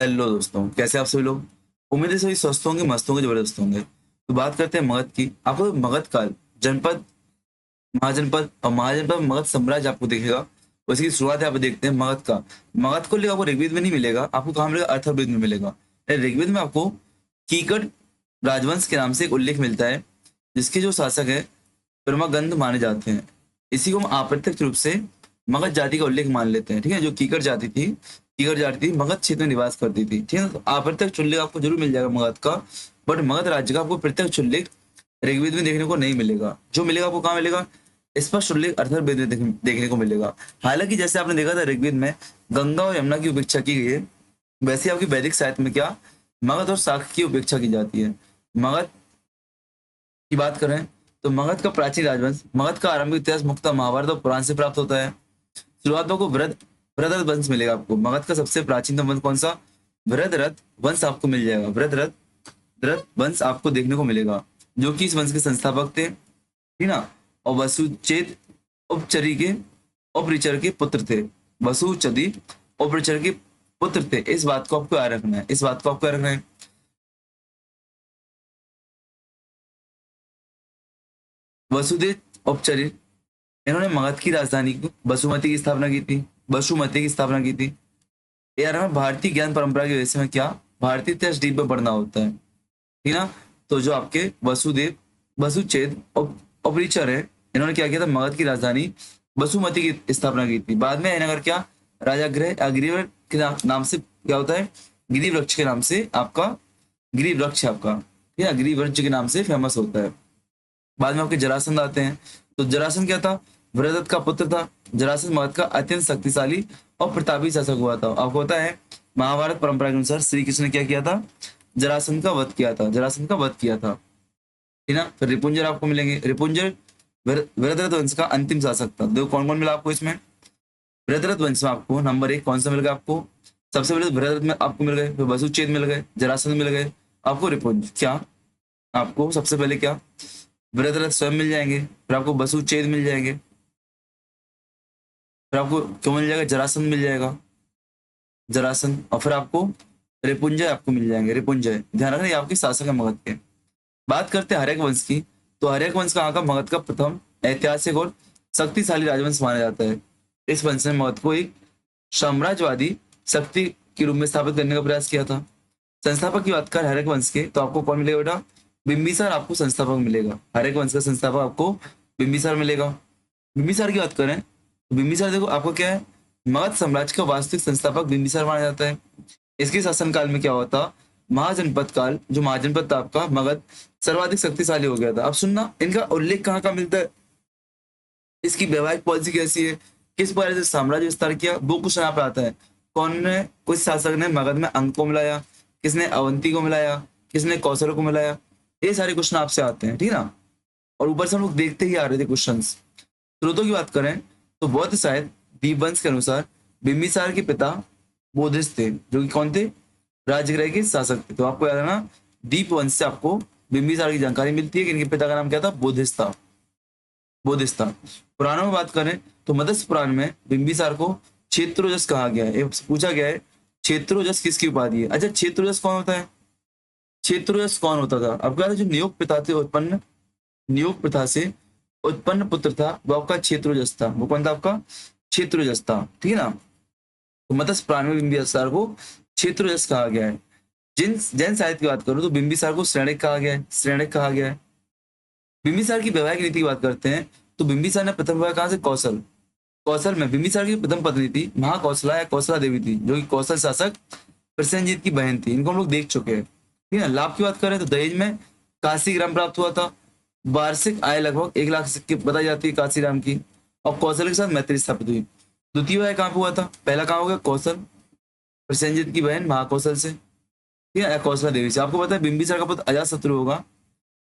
Hello दोस्तों, कैसे आप सभी लोग। उम्मीद है सभी स्वस्थ होंगे, मस्त होंगे, जबरदस्त होंगे। तो बात करते हैं मगध की। आपको मगध काल, जनपद, महाजनपद और महाजनपद मगध साम्राज्य आपको दिखेगा। उसकी शुरुआत यहाँ पे देखते हैं मगध का। मगध को लेकर आपको ऋग्वेद में नहीं मिलेगा, आपको कहाँ मिलेगा? अथर्ववेद में मिलेगा। ऋग्वेद में आपको कीकट राजवंश के नाम से एक उल्लेख मिलता है, जिसके जो शासक है परमागंध माने जाते हैं। इसी को हम अप्रत्यक्ष रूप से मगध जाति का उल्लेख मान लेते हैं। ठीक है, जो कीकर जाति थी मगध क्षेत्र में निवास करती थी। ठीक है, तो अप्रत्यक्ष उल्लेख आपको जरूर मिल जाएगा मगध का। बट मगध राज्य का आपको प्रत्यक्ष उल्लेख ऋग्वेद में देखने को नहीं मिलेगा। जो मिलेगा आपको कहाँ मिलेगा? स्पष्ट उल्लेख अथर्ववेद में देखने को मिलेगा। हालांकि जैसे आपने देखा था ऋग्वेद में गंगा और यमुना की उपेक्षा की गई है, वैसे ही आपकी वैदिक साहित्य में क्या मगध और शाक की उपेक्षा की जाती है। मगध की बात करें तो मगध का प्राचीन राजवंश, मगध का आरंभिक इतिहास मुख्यतः महाभारत और पुराण से प्राप्त होता है। शुरुआत में आपको वृहद्रथ वंश मिलेगा। आपको मगध का सबसे प्राचीनतम वंश कौन सा? वृहद्रथ वंश आपको मिल जाएगा। वृहद्रथ वंश आपको देखने को मिलेगा, जो कि इस वंश के संस्थापक थे, ठीक ना। और वसुचेत उपचरी के उपरिचर के पुत्र थे। वसुचदी उपरिचर के पुत्र थे। इस बात को आपको याद रखना है, इस बात को आपको याद रखना है। वसुदेव उपचरित, इन्होंने मगध की राजधानी बसुमती की स्थापना की थी। बसुमती की स्थापना की थी। यार हमें भारतीय ज्ञान परंपरा की वजह से हमें क्या भारतीय इतिहास डीप में पढ़ना होता है, ठीक ना। तो जो आपके वसुदेव वसुचेद अपरिचर है, इन्होंने क्या किया था? मगध की राजधानी बसुमती की स्थापना की थी। बाद में नगर क्या राजागृह गिरिवर के नाम से क्या होता है? गिरी वृक्ष के नाम से आपका गिरी वृक्ष है आपका, ठीक है, गिरी वृक्ष के नाम से फेमस होता है। बाद में आपके जरासंध आते हैं। तो जरासंध क्या था? वृहदत्त का पुत्र था। जरासंध मगध का अत्यंत शक्तिशाली और प्रतापी शासक हुआ था। आपको पता है महाभारत परंपरा के अनुसार श्री कृष्ण ने क्या किया था? जरासंध का वध किया था, जरासंध का वध किया था, ठीक ना। फिर रिपुंजर आपको मिलेंगे। रिपुंजर वृहद्रथ वंश का अंतिम शासक था। देखो कौन कौन मिला आपको इसमें। वृहद्रथ वंश में आपको नंबर 1 कौन सा मिल गया आपको? सबसे पहले वृहद्रथ में आपको मिल गए, फिर वसुचेत मिल गए, जरासंध मिल गए, आपको रिपुंज क्या, आपको सबसे पहले क्या वृहद्रथ स्वयं मिल जाएंगे, फिर आपको वसुचेत मिल जाएंगे, फिर आपको क्यों मिल जाएगा? जरासंध मिल जाएगा, जरासंध, और फिर आपको रिपुंजय आपको मिल जाएंगे, रिपुंजय। ध्यान रखना ये आपके शासक है मगध के। बात करते हैं हर्यक वंश की। तो हर्यक वंश कहाँ का? मगध का प्रथम ऐतिहासिक और शक्तिशाली राजवंश माना जाता है। इस वंश ने मगध को एक साम्राज्यवादी शक्ति के रूप में स्थापित करने का प्रयास किया था। संस्थापक की बात कर हर्यक वंश के, तो आपको कौन मिलेगा बेटा? बिंबिसार आपको संस्थापक मिलेगा। हर्यक वंश का संस्थापक आपको बिंबिसार मिलेगा। बिंबिसार की बात करें तो बिंबिसार देखो आपको क्या है, मगध साम्राज्य का वास्तविक संस्थापक बिंबिसार माना जाता है। इसके शासनकाल में क्या हुआ था? महाजनपद काल, जो महाजनपद था आपका मगध, सर्वाधिक शक्तिशाली हो गया था। अब सुनना इनका उल्लेख कहाँ कहाँ मिलता है, इसकी वैवाहिक पॉलिसी कैसी है, किस प्रकार से साम्राज्य विस्तार किया, वो कुछ यहाँ पे आता है। कौन ने, कुछ शासक ने मगध में अंक को मिलाया, किसने अवंती को मिलाया, किसने कौशल को मिलाया, ये सारे क्वेश्चन आपसे आते हैं, ठीक ना। और ऊपर से हम लोग देखते ही आ रहे थे क्वेश्चन। स्रोतों की बात करें तो बौद्ध साहित्य दीपवंश के अनुसार बिंबिसार के पिता बोधिस थे, जो कि कौन थे? राजगृह के शासक थे। तो आपको याद है ना, दीपवंश से आपको बिंबिसार की जानकारी मिलती है कि इनके पिता का नाम क्या था? बोधिस था, बोधिस था। पुराणों में बात करें तो मत्स्य पुराण में बिंबिसार को क्षेत्रोजस कहा गया है। पूछा गया है क्षेत्रोजस किसकी उपाधि है। अच्छा, क्षेत्रोजस कौन होता है? क्षेत्रोजस कौन होता था? अब क्या था, जो नियोग प्रथा से उत्पन्न, नियोग प्रथा से उत्पन्न पुत्र था वो आपका क्षेत्रोजस था। वो कौन था आपका? क्षेत्रोजस था, ठीक है ना। तो मत्स्य पुराण में बिंबिसार को क्षेत्रोजस कहा गया है। जिन जैन साहित्य की बात करूं तो बिंबिसार को श्रेणिक कहा गया है, श्रेणिक कहा गया है। बिंबिसार की वैवाहिक नीति की बात करते हैं तो बिंबिसार ने प्रथम विवाह कहाँ से? कौशल, कौशल में। बिंबिसार की प्रथम पत्नी थी महाकौशला या कौशला देवी थी, जो कि कौशल शासक प्रसेनजीत की बहन थी। इनको हम लोग देख चुके हैं, ठीक है। लाभ की बात करें तो दहेज में काशी ग्राम प्राप्त हुआ था। वार्षिक आय लगभग 1 लाख की बताई जाती है काशी राम की। और कौशल के साथ मैत्री स्थापित हुई। द्वितीय विवाह कहाँ पे हुआ था? पहला कहाँ हो गया? कौशल, प्रसेनजीत की बहन महाकौशल से, ठीक है, कौशला देवी से। आपको पता है बिंबिसार का पुत्र अजात शत्रु होगा।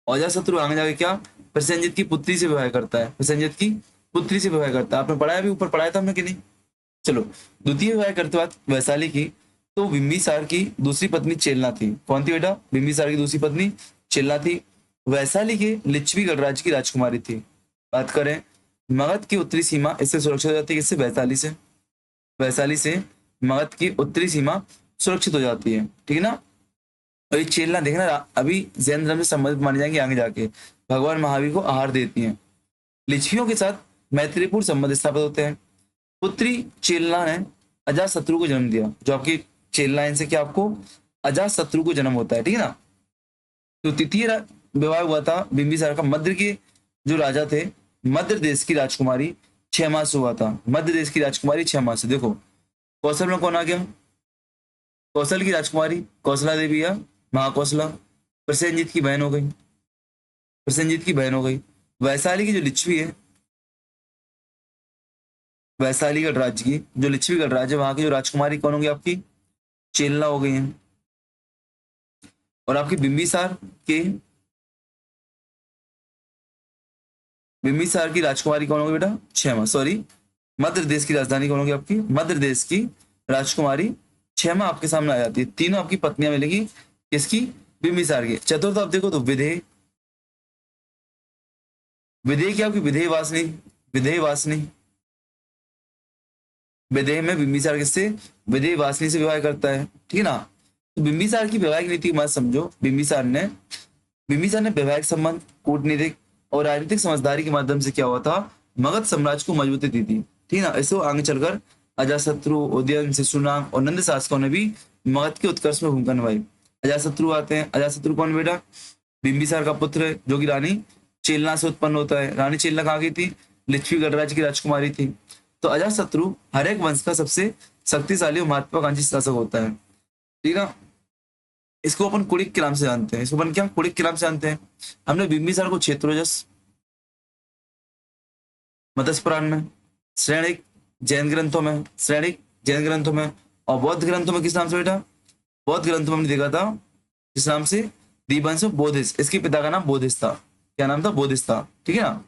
अजात शत्रु आगे जाके क्या प्रसेनजीत की पुत्री से विवाह करता है, प्रसेनजीत की पुत्री से विवाह करता है। आपने पढ़ाया भी, ऊपर पढ़ाया था हमने कि नहीं? चलो, द्वितीय विवाह करते वक्त वैशाली की, तो बिंबिसार की दूसरी पत्नी चेलना थी। कौन थी बेटा? बिंबिसार की दूसरी पत्नी चेलना थी। वैशाली के लिच्छवी गणराज्य की राजकुमारी थी। बात करें मगध की उत्तरी सीमा इससे सुरक्षित हो जाती है, किससे? वैशाली से। वैशाली से मगध की उत्तरी सीमा सुरक्षित हो जाती है, ठीक है ना। और ये चेलना देखना अभी जैन धर्म से संबंधित माने जाएंगे आगे जाके, भगवान महावीर को आहार देती हैं। लिच्छवियों के साथ मैत्रीपूर्ण संबंध स्थापित होते हैं। पुत्री चेलना ने अजात शत्रु को जन्म दिया। जो आपकी चेलना है, इनसे क्या आपको अजात शत्रु को जन्म होता है, ठीक है ना। तो तृतीय विवाह हुआ था बिंबिसार का मध्य के जो राजा थे, मध्य देश की राजकुमारी 6 मास हुआ था। मध्य देश की राजकुमारी 6 मास। देखो कौशल में कौन आ गया, कौशल की राजकुमारी कौशला देवी या महाकौशला, प्रसेनजीत की बहन हो गई, प्रसेनजीत की बहन हो गई। वैशाली की जो लिच्छवी है, वैशाली गढ़राज की जो लिच्छवी गढ़राज है, वहां की जो राजकुमारी कौन होगी आपकी, चेलना हो गई है। और आपकी बिंबिसार की राजकुमारी कौन होगी बेटा, 6 मास। सॉरी, मध्य देश की राजधानी कौन होगी आपकी, मध्य देश की राजकुमारी 6 माह आपके सामने आ जाती है। तीनों आपकी पत्नियां मिलेगी किसकी, बिंबिसार की। चतुर्थ आप देखो तो विदेह, विदेह क्या आपकी विदेह वासनी, विदेह वासनी, विदेह में बिंबिसार किससे, विदेह वासनी से विवाह करता है, ठीक है ना। तो बिंबिसार की वैवाहिक नीति मत समझो। बिंबिसार ने वैवाहिक संबंध, कूटनीतिक और राजनीतिक समझदारी के माध्यम से क्या हुआ था, मगध साम्राज्य को मजबूती दी थी, ठीक है ना। इससे आगे चलकर अजातशत्रु, उदयन, शिशुनाग और नंद शासकों ने भी मगध के उत्कर्ष में भूमिका निभाई। अजातशत्रु आते हैं। अजातशत्रु कौन बेटा, बिंबिसार का पुत्र है, जो कि रानी चेलना से उत्पन्न होता है। रानी चेलना कहाँ की थी, लिच्छवी गढ़राज की राजकुमारी थी। तो अजातशत्रु हर एक वंश का सबसे शक्तिशाली और महत्वाकांक्षी शासक होता है, ठीक है। इसको अपन कुड़िक के नाम से जानते हैं, इसको अपन क्या कुड़िक के नाम से जानते हैं। हमने बिंबिसार को क्षेत्रोजस, मत्स्य पुराण में, श्रेणिक जैन ग्रंथों में, श्रेणिक जैन ग्रंथों में, और बौद्ध ग्रंथों में किस नाम से बेटा, बौद्ध ग्रंथों में हमने देखा था किस नाम से, दीपवंश बोधिस। इसके पिता का नाम बोधिस था। क्या नाम था, बोधिस था, ठीक है ना।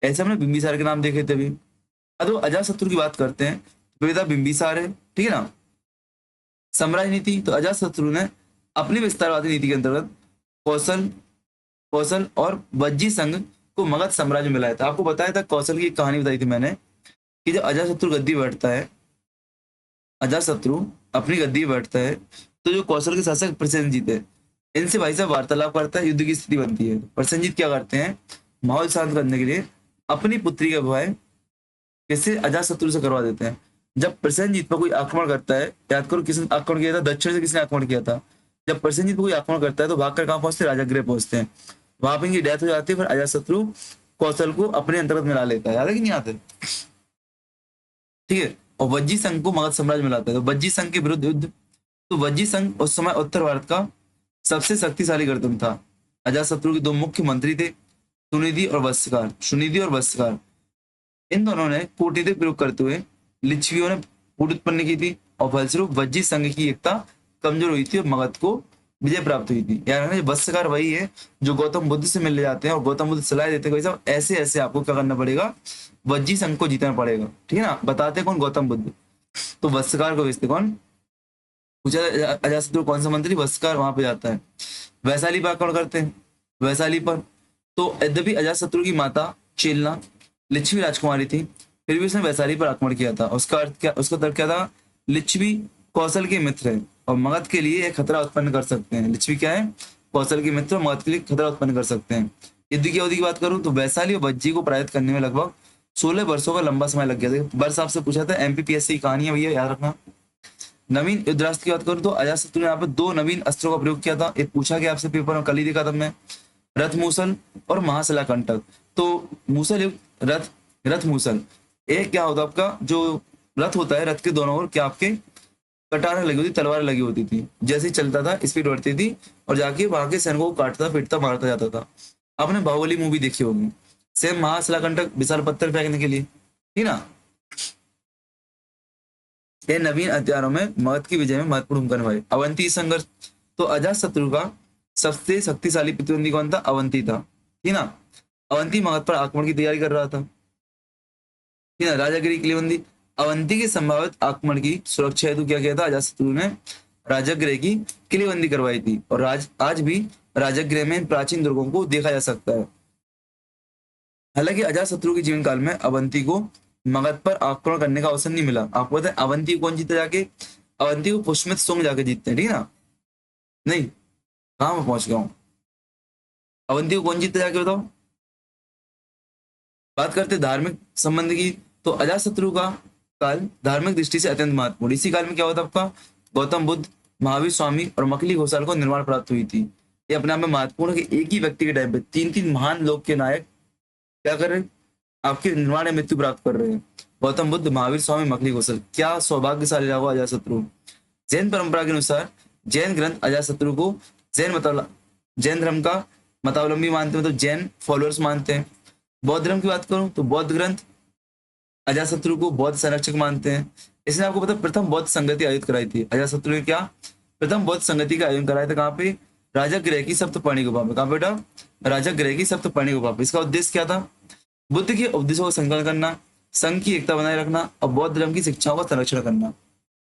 ऐसे हमने बिंबिसार के नाम देखे थे अभी। अब तो अजातशत्रु की बात करते हैं, तो पिता बिंबिसार है, ठीक है ना। साम्राज्य नीति, तो अजातशत्रु ने अपनी विस्तारवादी नीति के अंतर्गत कौशल कौशल और वज्जी संघ को मगध साम्राज्य में मिलाया था। आपको बताया था, कौशल की एक कहानी बताई थी मैंने, कि जब अजातशत्रु गद्दी बैठता है, अजातशत्रु अपनी गद्दी बैठता है, तो जो कौशल के शासक प्रसेनजीत है, इनसे भाई साहब वार्तालाप करता है, युद्ध की स्थिति बनती है। प्रसेनजीत क्या करते हैं, माहौल शांत करने के लिए अपनी पुत्री का विवाह किससे, अजातशत्रु से करवा देते हैं। जब प्रसेनजीत पर कोई आक्रमण करता है, याद करो किसने आक्रमण किया था, दक्षिण से किसने आक्रमण किया था। जब प्रसेनजीत पर कोई आक्रमण करता है तो भागकर कहाँ पहुंचते हैं, राजगृह पहुंचते हैं। वहां पर इनकी डेथ हो जाती है। फिर अजातशत्रु कौशल को अपने अंतर्गत मिला लेता है, याद है कि नहीं याद है, ठीक है। और वज्जी संघ को मगध साम्राज्य में लाता है। तो वज्जी संघ के विरुद्ध युद्ध, तो वज्जी संघ उस समय उत्तर भारत का सबसे शक्तिशाली गणतंत्र था। अजातशत्रु के दो मुख्य मंत्री थे, सुनिधि और वत्सकार। सुनिधि और वत्सकार, इन दोनों ने कूटनीतिक प्रयोग करते हुए लिच्छवियों ने फूट उत्पन्न की थी, और फलस्वरूप वज्जी संघ की एकता कमजोर हुई थी और मगध को विजय प्राप्त हुई थी। यानी वत्सकार वही है जो गौतम बुद्ध से मिलने जाते हैं और गौतम बुद्ध सलाह देते हैं, साहब ऐसे ऐसे आपको क्या करना पड़ेगा, वज्जी संघ को जीतना पड़ेगा, ठीक है ना। बताते कौन, गौतम बुद्ध। तो वत्सकार को भेजते कौन, पूछा अजातशत्रु कौन सा मंत्री, वत्सकार वहां पे जाता है। वैशाली पर आक्रमण करते हैं, वैशाली पर। तो यद्यपि अजातशत्रु की माता चेलना लिच्छवी राजकुमारी थी, फिर भी उसने वैशाली पर आक्रमण किया था। उसका अर्थ क्या, उसका तर्क क्या था, लिच्छवी कौशल के मित्र है और मगध के लिए एक खतरा उत्पन्न कर सकते हैं। लिच्छवी क्या है, कौशल के मित्र, मगध के लिए खतरा उत्पन्न कर सकते हैं। युद्ध की अवधि की बात करूं तो वैशाली और वज्जी को पराजित करने में लगभग 16 वर्षों का लंबा समय लग गया था। वर्ष आपसे पूछा था, एमपीपीएससी की कहानी है भैया, याद रखना। नवीन युद्धास्त्र की बात करूं तो अजातशत्रु ने यहाँ पर 2 नवीन अस्त्रों का प्रयोग किया था। एक पूछा गया आपसे पेपर में, कल ही देखा था मैं, रथ मूसल और महाशिला कंटक। तो मूसल युक्त रथ, रथ मूसल, एक क्या होता आपका, जो रथ होता है, रथ के दोनों ओर क्या आपके कटारें लगी होती, तलवारें लगी होती थी। जैसे ही चलता था स्पीड बढ़ती थी और जाके वहां के सैनिकों को काटता, पीटता, मारता जाता था। आपने बाहुबली मूवी देखी होगी, सेम महाशिला कंटक, विशाल पत्थर फेंकने के लिए, ठीक ना। ये नवीन हथियारों में मगध की विजय में महत्वपूर्ण भूमिका निभाई। अवंती संघर्ष, तो अजातशत्रु का सबसे शक्तिशाली प्रतिद्वंदी कौन था, अवंती था, ठीक ना। अवंती मगध पर आक्रमण की तैयारी कर रहा था, ठीक है। राजागिरी किलेबंदी, अवंती के संभावित आक्रमण की सुरक्षा हेतु क्या किया था, अजातशत्रु ने राजगृह की किलेबंदी करवाई थी। और आज भी राजगृह में प्राचीन दुर्गों को देखा जा सकता है। हालांकि अजातशत्रु के जीवन काल में अवंती को मगध पर आक्रमण करने का अवसर नहीं मिला। आपको पता है अवंती कौन जीता जाके, अवंती को पुष्मित सुंग जाके जीतते हैं, ठीक है ना। नहीं, कहाँ मैं पहुंच गया हूँ। अवंती को कौन जीतते जाके बताओ। बात करते धार्मिक संबंध की, तो अजातशत्रु का काल धार्मिक दृष्टि से अत्यंत महत्वपूर्ण। इसी काल में क्या होता आपका, गौतम बुद्ध, महावीर स्वामी और मकली घोषाल को निर्माण प्राप्त हुई थी। ये अपने आप में महत्वपूर्ण है कि एक ही व्यक्ति के टाइम पे तीन तीन महान लोग के नायक क्या कर रहे हैं, आपके निर्माण या मृत्यु प्राप्त कर रहे हैं। गौतम बुद्ध, महावीर स्वामी, मकली घोषाल, क्या सौभाग्यशाली रहा होगा अजातशत्रु। जैन परंपरा के अनुसार जैन ग्रंथ अजातशत्रु को जैन धर्म का मतावलंबी मानते हैं, मतलब जैन फॉलोअर्स मानते हैं। बौद्ध धर्म की बात करूं तो बौद्ध ग्रंथ अजातशत्रु को बौद्ध संरक्षक मानते हैं। इसने आपको पता प्रथम बौद्ध संगति आयोजित कराई थी। अजातशत्रु ने क्या प्रथम बौद्ध संगति का आयोजन कराया था, कहाँ पे, राजगृह की सप्तपर्णी गुफा में। कहाँ बेटा, राजगृह की सप्तपर्णी गुफा पे। इसका उद्देश्य क्या था, बुद्ध के उपदेशों का संकलन करना, संघ की एकता बनाए रखना और बौद्ध धर्म की शिक्षाओं का संरक्षण करना,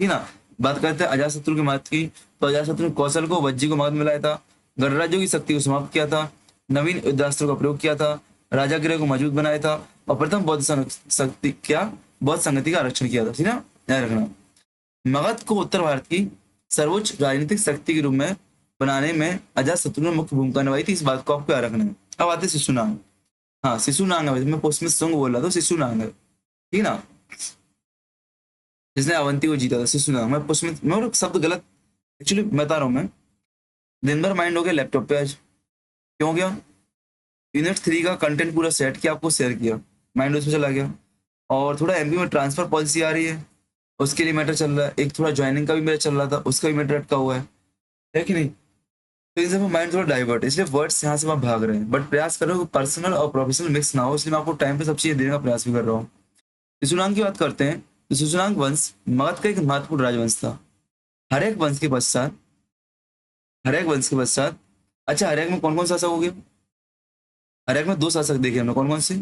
ठीक ना। बात करते हैं अजातशत्रु के महत्व की, तो अजातशत्रु ने कौशल को, वज्जी को मगध मिलाया था, गणराज्यों की शक्ति को समाप्त किया था, नवीन युद्धास्त्रों का प्रयोग किया था, राजागृह को मजबूत बनाया था और प्रथम शक्ति क्या बौद्ध संगति का आरक्षण किया था, ठीक ना, ध्यान रखना। मगध को उत्तर भारत की सर्वोच्च राजनीतिक शक्ति के रूप में बनाने में अजातशत्रु ने मुख्य भूमिका निभाई थी। इस बात को आपको याद रखना है। अब आते शिशुनाग। हाँ, शिशुनाग है, मैं पोस्ट में सुंग बोल रहा था, शिशुनाग है, ठीक ना, जिसने अवंती को जीता था, शिशुनाग। मैं पुष्प में, मैं शब्द गलत एक्चुअली बता रहा हूँ मैं। दिन भर माइंड हो गया लैपटॉप पे आज, क्यों हो गया, यूनिट 3 का कंटेंट पूरा सेट किया, आपको शेयर किया, माइंड उसमें चला गया। और थोड़ा एमपी में ट्रांसफर पॉलिसी आ रही है, उसके लिए मैटर चल रहा है। एक थोड़ा ज्वाइनिंग का भी मेरा चल रहा था, उसका भी मैटर अटका हुआ है कि नहीं। तो इन सब माइंड थोड़ा डाइवर्ट, इसलिए वर्ड्स यहाँ से वहाँ भाग रहे हैं। बट प्रयास करो कि पर्सनल और प्रोफेशनल मिक्स ना हो, इसलिए मैं आपको टाइम पे सब चीजें देने का प्रयास भी कर रहा हूँ। शिशुनाग की बात करते हैं तो शिशुनाग वंश मगध का एक महत्वपूर्ण राजवंश था। हरेक वंश के पश्चात, हरेक वंश के पश्चात, अच्छा हरेक में कौन कौन शासक हो गए, हरेक में 2 शासक देखे हमने, कौन कौन से,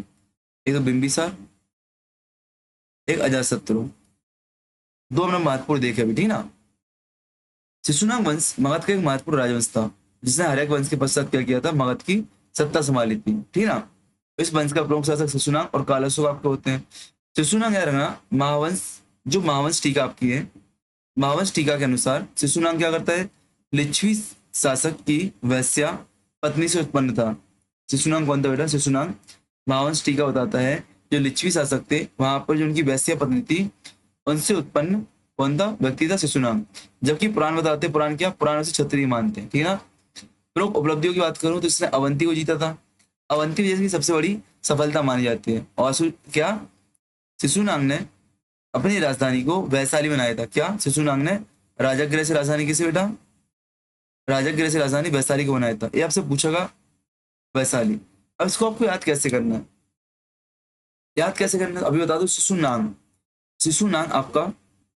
एक तो बिंबिसार, एक अजातशत्रु, 2 हमने महत्वपूर्ण देखे अभी, ठीक ना। शिशुनाग वंश मगध का एक महत्वपूर्ण राजवंश था, जिसने हरेक वंश के पश्चात क्या किया था, मगध की सत्ता संभाली थी, ठीक ना। इस वंश का प्रमुख शासक शिशुनाग और कालाशोक आपके होते हैं। शिशुनाग याद रखना, महावंश, जो महावंश टीका आपकी है, महावंश टीका के अनुसार शिशुनाग क्या करता है, लिच्छवी शासक की वैश्या पत्नी से उत्पन्न था। शिशुनाग कौन था बेटा, शिशुनाग महावंश टीका बताता है जो लिच्छवी शासक थे वहां पर जो उनकी वैश्या पत्नी थी उनसे उत्पन्न कौन था, व्यक्ति था शिशुनाग। जबकि पुराण बताते, पुराण क्या, पुराण उसे क्षत्रिय मानते हैं, ठीक है ना। प्रमुख उपलब्धियों की बात करूं तो इसने अवंती को जीता था, अवंती विजय की सबसे बड़ी सफलता मानी जाती है। और क्या शिशुनाग ने अपनी राजधानी को वैशाली बनाया था, क्या शिशुनाग ने राजगृह से राजधानी किसे बेटा, राजगृह से राजधानी वैशाली को बनाया था। ये आपसे पूछेगा वैशाली। अब इसको आपको याद कैसे करना है, याद कैसे करना है अभी बता दो। शिशुनाग, शिशुनाग आपका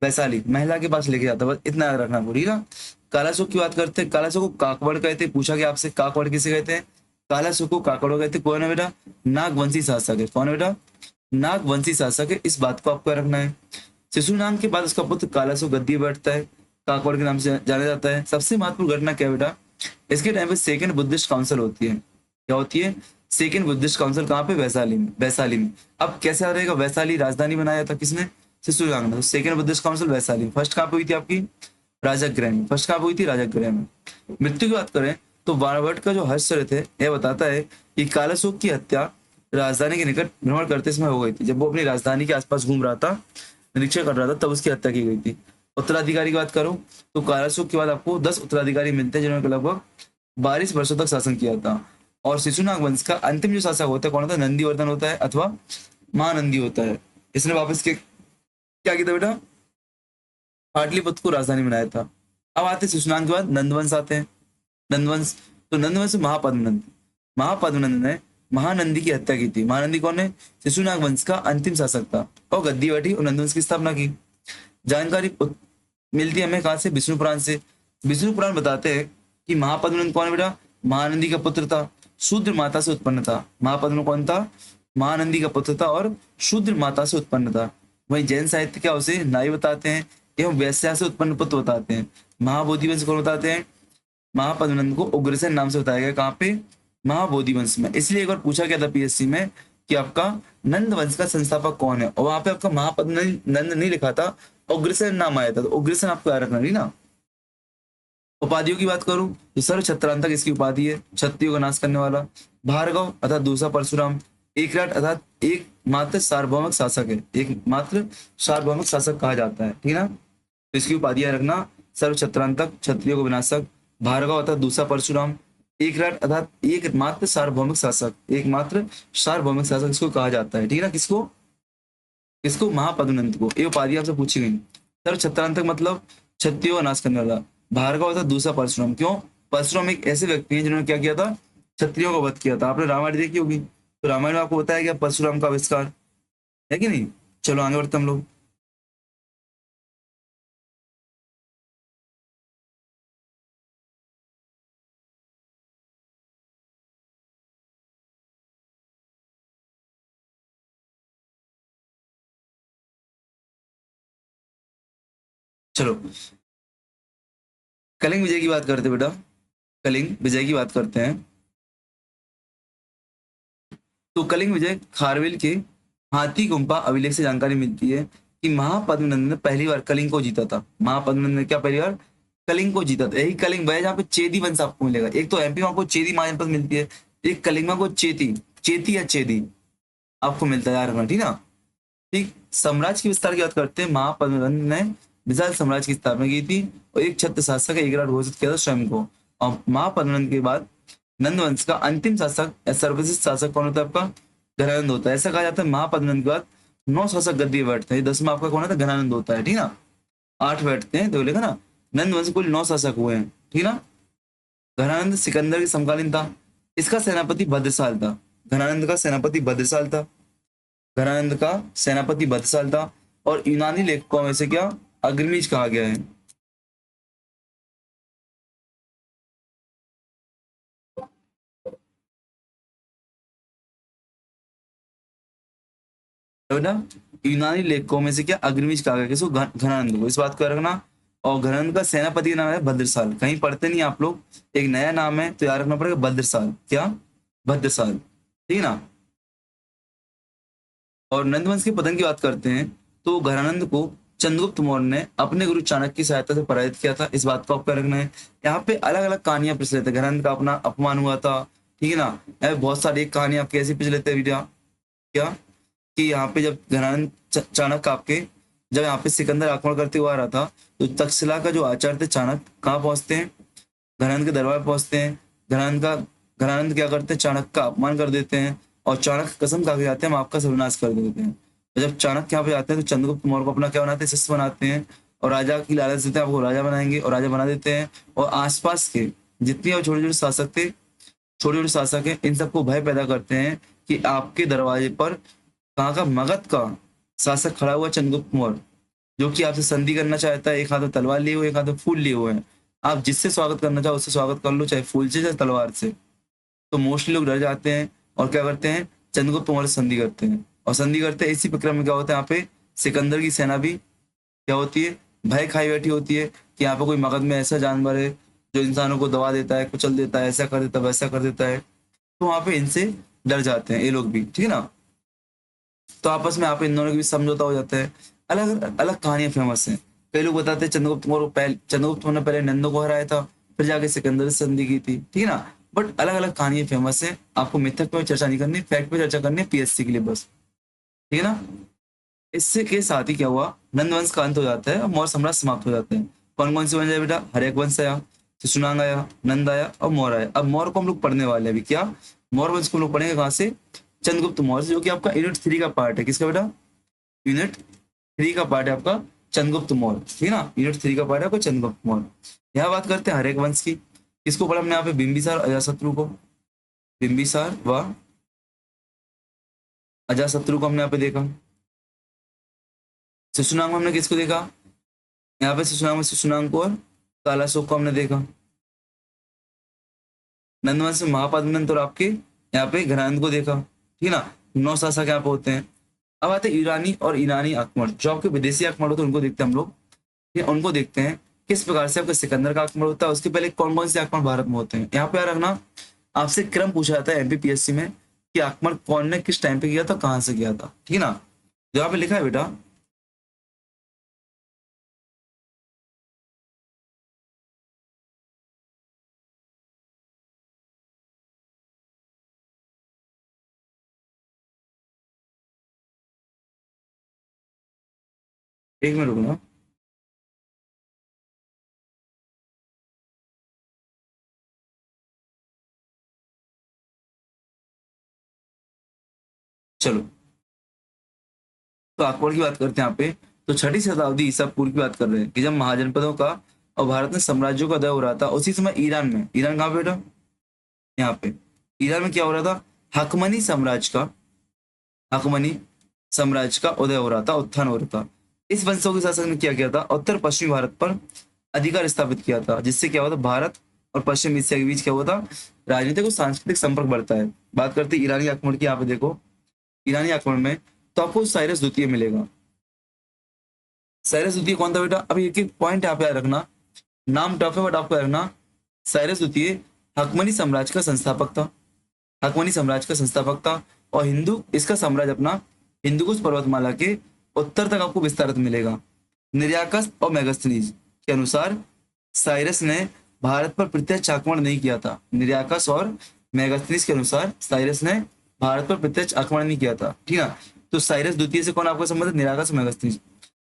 वैशाली महिला के पास लेके जाता है, बस इतना याद रखना पूरी ना। कालाशोक की बात करते हैं, कालाशोक को काकवड़ कहते हैं। पूछा गया आपसे काकवड़ किसे कहते हैं, कालाशोक को काकवड़ कहते हैं। कौन है बेटा, नागवंशी शासक है। कौन है बेटा, नागवंशी शासक है, इस बात को आपको रखना है। शिशुनाग के बाद उसका पुत्र कालाशोक गद्दी बैठता है, काकवड़ के नाम से जाना जाता है। सबसे महत्वपूर्ण घटना क्या है बेटा, इसके टाइम पे सेकेंड बुद्धिस्ट काउंसिल होती है। क्या होती है, सेकेंड बुद्धिस्ट काउंसिल, कहाँ पे, वैशाली में, वैशाली में। अब कैसे आ रहेगा, वैशाली राजधानी बनाया था किसने, शिशुनाग ने। तो second Buddhist council Vaishali, first कहाँ पे हुई थी आपकी, राजगृह में। फर्स्ट कहाँ पे हुई थी, राजगृह में। मृत्यु की बात करें तो बाणभट्ट का जो हर्षचरित है यह बताता है कि कालाशोक की हत्या राजधानी के निकट भ्रमण करते समय हो गई थी। जब वो अपनी राजधानी के आसपास घूम रहा था, निरीक्षण कर रहा था, तब उसकी हत्या की गई थी। उत्तराधिकारी की बात करूं तो कालाशोक के बाद आपको 10 उत्तराधिकारी मिलते हैं जिन्होंने लगभग 22 वर्षों तक शासन किया था। और शिशुनाग वंश का अंतिम जो शासक होता है कौन होता है, नंदीवर्धन होता है अथवा महानंदी होता है। इसने वापस के क्या किया था बेटा, पाटलिपुत्र को राजधानी बनाया था। अब आते शिशुनाग के बाद नंदवंश आते हैं, नंदवंश। तो नंदवंश में महापद्मनंद, महापद्मनंद ने महानंदी की हत्या की थी। महानंदी कौन है, शिशुनाग वंश का अंतिम शासक था और गद्दी बैठी और नंदवंश की स्थापना की। जानकारी मिलती है हमें कहाँ से, विष्णु पुराण से। विष्णु पुराण बताते हैं कि महापद्मनंद कौन है बेटा, महानंदी का पुत्र था, शूद्र माता से उत्पन्न था। महापद्म कौन था, महानंदी का पुत्र था और शूद्र माता से उत्पन्न था। वहीं जैन साहित्य क्या उसे नाई बताते हैं एवं वैश्या से उत्पन्न पुत्र बताते हैं। महाबोधि वंश कौन बताते हैं, महापद्मनंद को उग्रसेन नाम से बताया गया, कहाँ पे, महाबोधि वंश में। इसलिए एक बार पूछा गया था पीएससी में कि आपका नंद वंश का संस्थापक कौन है, और वहां पे आपका महापद्मनंद नहीं लिखा था, उग्रसेन नाम आया था, तो उग्रसेन आपको याद रखना, नहीं ना। उपाधियों की बात करूं तो सर्व छत्रांतक इसकी उपाधि है, क्षत्रियो का नाश करने वाला। भार्गव अर्थात दूसरा परशुराम। एकराट अर्थात एक मात्र सार्वभौमिक शासक है, एक मात्र सार्वभौमिक शासक कहा जाता है, ठीक है ना। तो इसकी उपाधियां रखना, सर्व छत्रांतक, क्षत्रियो को विनाशक। भार्गव अर्थात दूसरा परशुराम। एकराट अर्थात एकमात्र सार्वभौमिक शासक, एकमात्र सार्वभौमिक शासक इसको कहा जाता है, ठीक है ना। किसको, किसको, महापद्मनंद को। ये उपाधि आपसे पूछी गई। सर्व छत्रांतक मतलब क्षत्रियो का नाश करने वाला। भार्गव था दूसरा परशुराम। क्यों? परशुराम एक ऐसे व्यक्ति हैं जिन्होंने क्या किया था, क्षत्रियो का वध किया था। आपने रामायण देखी होगी, तो रामायण में आपको बताया गया परशुराम का आविष्कार, है कि नहीं। चलो आगे बढ़ते हम लोग। चलो कलिंग विजय की बात करते हैं बेटा, कलिंग विजय की बात करते हैं। तो कलिंग विजय खारवेल के हाथी गुम्फा अभिलेख से जानकारी मिलती है कि महापद्मनंद ने पहली बार कलिंग को जीता था। महापद्मनंद ने क्या पहली बार कलिंग को जीता था। यही कलिंग वह जहाँ पे चेदी वंश आपको मिलेगा। एक तो एमपी में आपको चेदी महाजनपद मिलती है, एक कलिंग में को चेती, चेती या चेदी आपको मिलता है, यार रखना, ठीक ना। ठीक, साम्राज्य की विस्तार की बात करते हैं। महापद्मनंद ने विशाल साम्राज्य की स्थापना की थी और एक छत्र शासक एक राज घोषित किया था स्वयं को। और महापद्मनंद के बाद नंद वंश का अंतिम शासक या सर्वश्रेष्ठ शासक कौन होता है? आपका घनानंद होता है। ऐसा कहा जाता है महापद्मनंद के बाद 9 शासक गद्दी पे बैठते हैं, 10वां आपका कौन है? तो घनानंद होता है, ठीक ना। 8 बैठते हैं तो बोलेगा ना, नंद वंश कुल 9 शासक हुए हैं, ठीक ना। घनानंद सिकंदर के समकालीन था। इसका सेनापति भद्रसाल था। घनानंद का सेनापति भद्रसाल था। घनानंद का सेनापति भद्रसाल था। और यूनानी लेखकों में से क्या अग्रमीज कहा गया है। तो ना, यूनानी लेखकों में से क्या अग्रमीज कहा गया किसको? घनानंद को। इस बात को रखना। और घनानंद का सेनापति का नाम है भद्रसाल। कहीं पढ़ते नहीं आप लोग, एक नया नाम है तो याद रखना पड़ेगा भद्रसाल। क्या? भद्रसाल, ठीक है ना। और नंदवंश के पतन की बात करते हैं तो घनानंद को चंद्रगुप्त मौर्य ने अपने गुरु चाणक्य की सहायता से पराजित किया था। इस बात को आपको रखना है। यहाँ पे अलग अलग कहानियां प्रचलित है। घनानंद का अपना अपमान हुआ था, ठीक है ना। बहुत सारी एक कहानी आपकी ऐसी प्रचलित है बेटा, क्या कि यहाँ पे जब घनानंद चाणक्य आपके, जब यहाँ पे सिकंदर आक्रमण करते हुए आ रहा था, तो तक्षशिला का जो आचार्य थे चाणक्य कहाँ पहुंचते हैं? घनानंद के दरबार पहुंचते हैं। घनानंद क्या करते हैं? चाणक्य का अपमान कर देते हैं और चाणक्य कसम खा के जाते हैं हम आपका सर्वनाश कर देते हैं। और जब चाणक्य यहाँ पे जाते हैं तो चंद्रगुप्त मौर्य को अपना क्या बनाते हैं? शिष्य बनाते हैं और राजा की लालच देते हैं, आपको राजा बनाएंगे, और राजा बना देते हैं। और आसपास के जितने और छोटे छोटे शासक थे, छोटे छोटे शासक हैं, इन सबको भय पैदा करते हैं कि आपके दरवाजे पर कहाँ का? मगध का शासक खड़ा हुआ चंद्रगुप्त मौर्य, जो कि आपसे संधि करना चाहता है। एक हाथ में तलवार लिए हुए, एक हाथ में फूल लिए हुए हैं। आप जिससे स्वागत करना चाहो उससे स्वागत कर लो, चाहे फूल से चाहे तलवार से। तो मोस्टली लोग डर जाते हैं और क्या करते हैं? चंद्रगुप्त मौर्य से संधि करते हैं। और संधि करते हैं, इसी प्रक्रम में क्या होता है? यहाँ पे सिकंदर की सेना भी क्या होती है? भय खाई बैठी होती है कि यहाँ पे कोई मगध में ऐसा जानवर है जो इंसानों को दबा देता है, कुचल देता है, ऐसा कर देता है, वैसा कर देता है। तो वहां पे इनसे डर जाते हैं ये लोग भी, ठीक है ना। तो आपस में आप इन दोनों के बीच समझौता हो जाता है। अलग अलग कहानियां फेमस हैं। कई लोग बताते हैं चंद्रगुप्त मौर्य ने पहले नंदों को हराया था, फिर जाके सिकंदर से संधि की थी, ठीक है ना। बट अलग अलग कहानियां फेमस है। आपको मिथक पे चर्चा नहीं करनी, फैक्ट पे चर्चा करनी है पीएससी के लिए बस, ठीक है ना। इससे के साथ ही क्या हुआ? नंद वंश का अंत हो जाता है और मौर्य साम्राज्य समाप्त हो जाते हैं। कौन कौन से बन जाए बेटा? हर्यक वंश आया, शिशुनाग आया, नंद आया और मौर्य आया। अब मौर्य को हम लोग पढ़ने वाले हैं अभी। क्या? मौर्य वंश को हम लोग पढ़ेंगे कहाँ से? चंद्रगुप्त मौर्य से, जो कि आपका यूनिट 3 का पार्ट है। किसका बेटा? यूनिट 3 का पार्ट है आपका चंद्रगुप्त मौर्य, ठीक है ना। यूनिट 3 का पार्ट है आपका चंद्रगुप्त मौर्य। यहाँ बात करते हैं हर्यक वंश की। किसको पढ़ा हमने यहाँ पे? बिंबिसार अजाशत्रु को। बिंबिसार व अजाशत्रु को हमने यहाँ पे देखा। शिशुनाग में हमने किसको देखा? यहाँ पे शिशुनाग को और कालाशोक को हमने देखा। नंदवंश में महापद्मनंद और आपके यहाँ पे घनानंद को देखा, ठीक है ना। 9 शासक यहाँ पे होते हैं। अब आते हैं ईरानी और ईरानी आक्रमण। जो आपके विदेशी आक्रमण होते हैं उनको देखते हैं हम लोग, ठीक है। उनको देखते हैं किस प्रकार से आपका सिकंदर का आक्रमण होता है, उसके पहले कौन कौन से आक्रमण भारत में होते हैं। यहाँ पे याद रखना, आपसे क्रम पूछा जाता है एमपीपीएससी में कि आक्रमण कौन ने किस टाइम पे किया था, कहाँ से किया था, ठीक है ना। जो यहाँ पे लिखा है बेटा, एक मिनट रुकना। चलो, तो अकबर की बात करते हैं यहाँ पे। तो छठी शताब्दी ईसा पूर्व की बात कर रहे हैं कि जब महाजनपदों का और भारत में साम्राज्यों का उदय हो रहा था, उसी समय ईरान में, ईरान कहाँ पे बेटा, यहाँ पे, ईरान में क्या हो रहा था, हकमनी साम्राज्य का, हकमनी साम्राज्य का उदय हो रहा था, उत्थान हो रहा था। इस वंशों के शासक ने क्या किया था, उत्तर पश्चिमी भारत पर अधिकार स्थापित किया था, जिससे क्या हुआ था, भारत और पश्चिम एशिया के बीच क्या हुआ था, राजनीतिक और सांस्कृतिक संपर्क बढ़ता है। बात करते हैं ईरानी आक्रमण की, यहाँ पे देखो, ईरानी आक्रमण में तो आपको साइरस द्वितीय मिलेगा। साइरस द्वितीय कौन था बेटा, अभी एक एक पॉइंट यहाँ पे याद रखना, नाम टफ है बट आपको याद रखना। साइरस द्वितीय हकमनी साम्राज्य का संस्थापक था, हकमनी साम्राज्य का संस्थापक था, और हिंदू इसका साम्राज्य अपना हिंदुकुश पर्वतमाला के उत्तर तक आपको विस्तारित मिलेगा। निर्याकस और मेगास्थनीज के अनुसार साइरस ने भारत पर प्रत्यक्ष आक्रमण नहीं किया था। निर्याकस और मेगास्थनीज के अनुसार साइरस ने भारत पर प्रत्यक्ष आक्रमण नहीं किया था, ठीक है। तो साइरस द्वितीय से कौन आपको संबंधित, निर्याकस और मेगास्थनीज।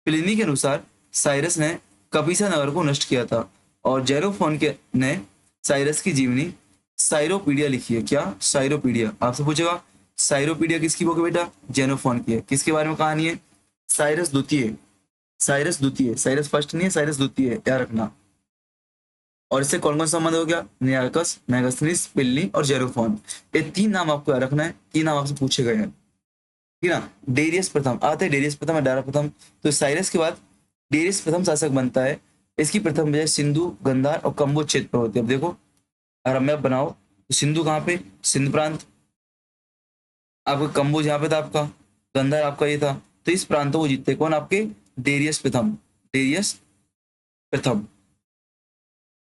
प्लिनी के अनुसार साइरस ने कपिसा नगर को नष्ट किया था, और जेरोफोन के ने साइरस की जीवनी साइरोपीडिया लिखी है। क्या, साइरोपीडिया, आपसे पूछेगा साइरोपीडिया किसकी बुक है बेटा, जेनोफोन की है। किसके बारे में कहानी है, साइरस द्वितीय, साइरस द्वितीय, साइरस फर्स्ट नहीं है, साइरस द्वितीय है, याद रखना। और इससे कौन कौन सा संबंध हो गया, नियार्कस, मेगास्थनीज, पिल्ली और जेरोफोन। ये तीन नाम आपको याद रखना है, तीन नाम आपसे पूछे गए हैं, ठीक है ना। डेरियस प्रथम आते हैं, डेरियस प्रथम है, डारा प्रथम। तो साइरस के बाद डेरियस प्रथम शासक बनता है। इसकी प्रथम विजय सिंधु, गंधार और कम्बोज क्षेत्र पर होती है। अब देखो, अगर मैप बनाओ तो सिंधु कहाँ पे, सिंध प्रांत, आपका कम्बोज यहाँ पे था, आपका गंधार आपका ये था। तो इस प्रांतों को जीतते कौन, आपके डेरियस प्रथम, डेरियस प्रथम।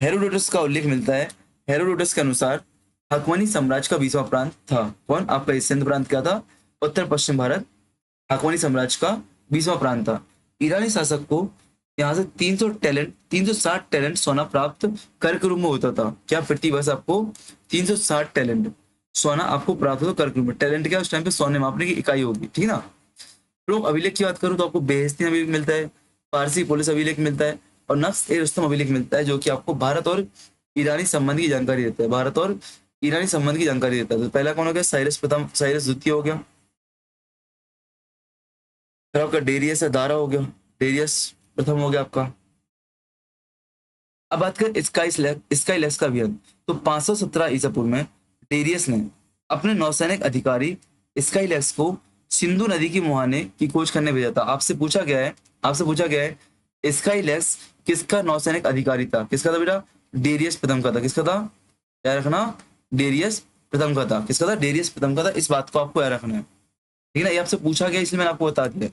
हेरोडोटस का उल्लेख मिलता है, हेरोडोटस के अनुसार हकमनी साम्राज्य का 20वां प्रांत था। कौन, आपका सिंध प्रांत क्या था, उत्तर पश्चिम भारत, हकमनी साम्राज्य का 20वां प्रांत था। ईरानी शासक को यहाँ से 360 टैलेंट सोना प्राप्त कर के रूप में होता था। क्या, प्रति वर्ष आपको 360 टैलेंट सोना आपको प्राप्त होता कर के रूप में। टैलेंट क्या, उस टाइम पे सोने मापने की इकाई होगी, ठीक है ना। लोग अभिलेख की बात करूँ तो आपको बेहस्ती अभिलेख मिलता है, फारसी पुलिस अभिलेख मिलता है, और नक्श ए रुस्तम अभिलेख मिलता है, जो कि आपको भारत और ईरानी संबंध की जानकारी देता है, भारत और ईरानी संबंध की जानकारी देता है। तो पहला कौन हो गया, साइरस प्रथम, साइरस द्वितीय हो गया। फिर आपका डेरियस है, दारा हो गया, डेरियस प्रथम हो गया आपका। अब बात करें स्काईलैक्स का अभियान। तो 517 ईसा पूर्व में डेरियस ने अपने नौसैनिक अधिकारी स्काईलैक्स को सिंधु नदी की मुहाने की खोज करने भेजा था। आपसे पूछा गया है स्काईलैक्स किसका नौसैनिक अधिकारी था, किसका था बेटा, डेरियस प्रथम का था। किसका था, याद रखना, डेरियस प्रथम का था। किसका था, डेरियस प्रथम का था। इस बात को आपको याद रखना है, ठीक है ना, ये आपसे पूछा गया इसलिए मैंने आपको बता दिया।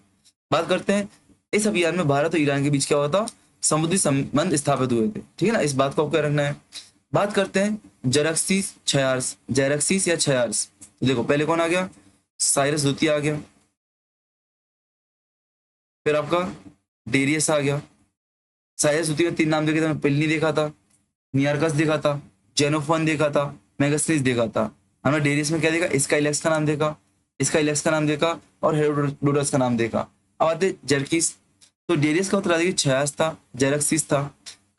बात करते हैं इस अभियान में भारत और ईरान के बीच क्या हुआ था, समुद्री संबंध स्थापित हुए थे, ठीक है ना, इस बात को आपको रखना है। बात करते हैं जरक्सिस छयार्स, जैरक्सिस या छयार्स। तो देखो पहले कौन आ गया, साइरस द्वितीय आ गया, फिर आपका डेरियस आ गया। साइरस द्वितीय में तीन नाम देखे थे, पिलनी देखा था, नियारकस देखा था, जेनोफोन देखा था, मेगास्नीस देखा था। हमने डेरियस में क्या देखा, स्काईलैक्स का नाम देखा, स्काईलैक्स का नाम देखा, और हेरोडोटस का नाम देखा। अब आते जर्किस। तो डेरियस का उत्तराधिकारी छयास था, जेरक्सिस था।